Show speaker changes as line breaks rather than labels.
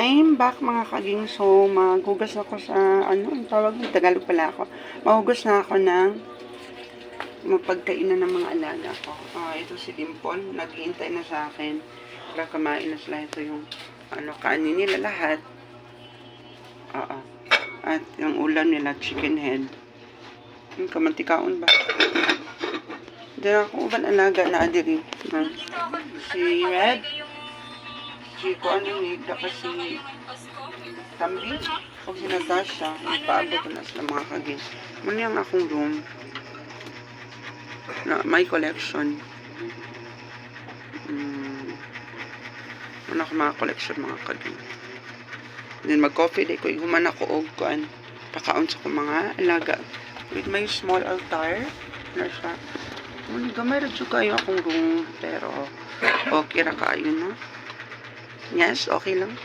I'm back mga kaging. So, maghugas ako sa, ang tawag ng Tagalog pala ako. Mahugas na ako ng mapagkainan ng mga alaga ko. Ito si Dimple, naghihintay na sa akin. Para kumain na sila. Ito yung, kanin nila lahat. At yung ulam nila, chicken head. Yung kamantikaon ba? Diyan ako uban alaga na adiri. Si Red. Si ko ano ni kasi Tambi o si Natasha ipaabot na sila mga kagin. Muna yung akong room na may collection. Muna ako mga collection mga kagin. Then mag-coffee day ko human ako og kuan pakaon sa ko mga alaga with my small altar na siya. Muna gamay ra jud kayo akong room pero okay ra kayo no. Yes, okay lang.